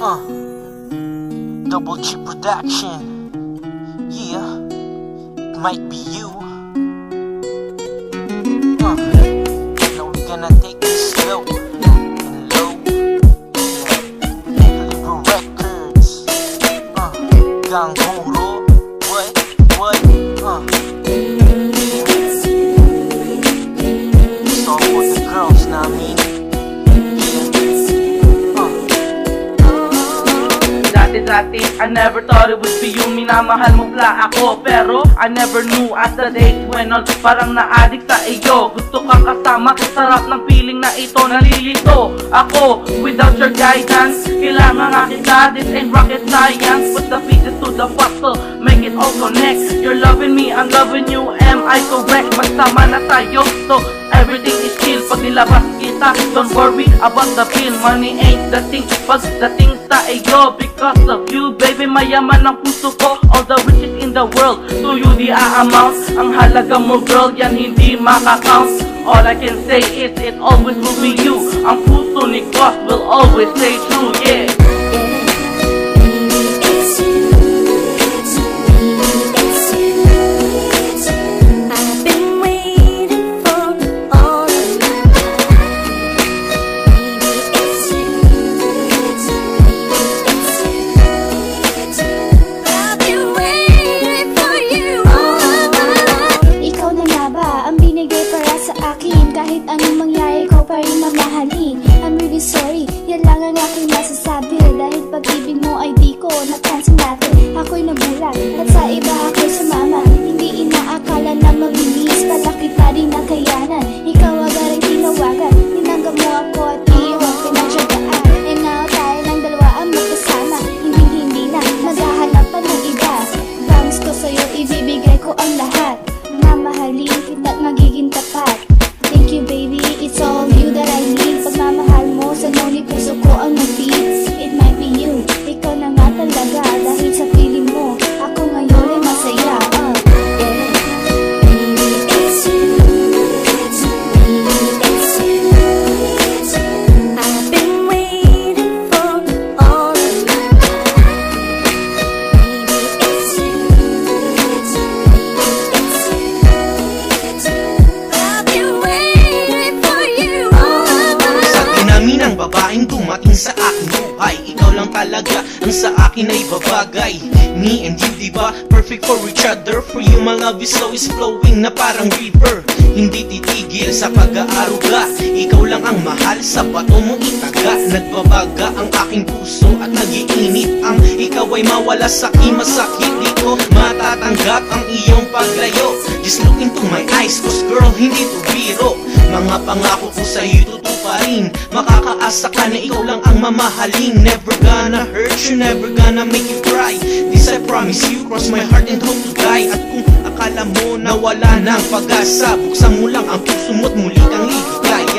Uh, Double G Production. Yeah, it might be you. Now we're gonna take this slow and low. Yeah, Libra Records. Gang Huro. What? It's all for the girls, know what I mean? Dati, I never thought it would be you. Minamahal mo pala ako, pero I never knew as the days went on. Parang na-addict sa iyo. Gusto kang kasama, sarap ng feeling na ito. Nalilito ako without your guidance. Kailangan nga kita, this ain't rocket science. Put the pieces to the puzzle, make it all connect. You're loving me, I'm loving you. Am I correct? Magsama na tayo, so everything is chill. Pag nilabas kita, don't worry about the bill. Money ain't the thing, pagdating sa iyo. Because of you, baby, mayaman ang puso ko. All the riches in the world, to you the amount. Ang halaga mo, girl, yan hindi makakount. All I can say is it always will be you. Ang puso ni Cross will always stay true, yeah. Kahit anong mangyari ko pa rin mamahalin. I'm really sorry, yan lang ang aking masasabi. Dahil pag-ibig mo ay di ko napansin dati. Ako'y nagulat at sa iba ako'y sumama. Hindi inaakala na mabilis pala kita din nakayanan. Ikaw agad ang tinawagan, tinanggap mo ako at iyong pinagsagaan. And now tayo ng dalawa ang magkasama. Hindi na maghahanap pa ng iba. Promise ko sa'yo ibibigay ko ang lahat. Mamahalin kita at magiging tapat. Thank you baby, it's all you that I need. Pagmamahal mo sa ngunit puso ko ang nag-beat. It might be you, ikaw na nga talaga. Dahil sa feeling mo, ako ngayon ay masaya. Babaeng dumating sa aking buhay, ikaw lang talaga ang sa akin ay babagay. Me and you, diba? Perfect for each other. For you, my love is always flowing na parang river. Hindi titigil sa pag-aaruga. Ikaw lang ang mahal, sa bato mo itaga. Nagbabaga ang aking puso at nagiinit ang ikaw ay mawala sa aking masakit. Di ko matatanggap ang iyong paglayo. Just look into my eyes, cause girl, hindi to biro. Mga pangako ko sa'yo tutuparin. Makakaasa ka na ikaw lang ang mamahalin. Never gonna hurt you, never gonna make you cry. This I promise you, cross my heart and hope to die. At kung akala mo na wala ng pag-asa, buksan mo lang ang puso mo't muli kang liligaya.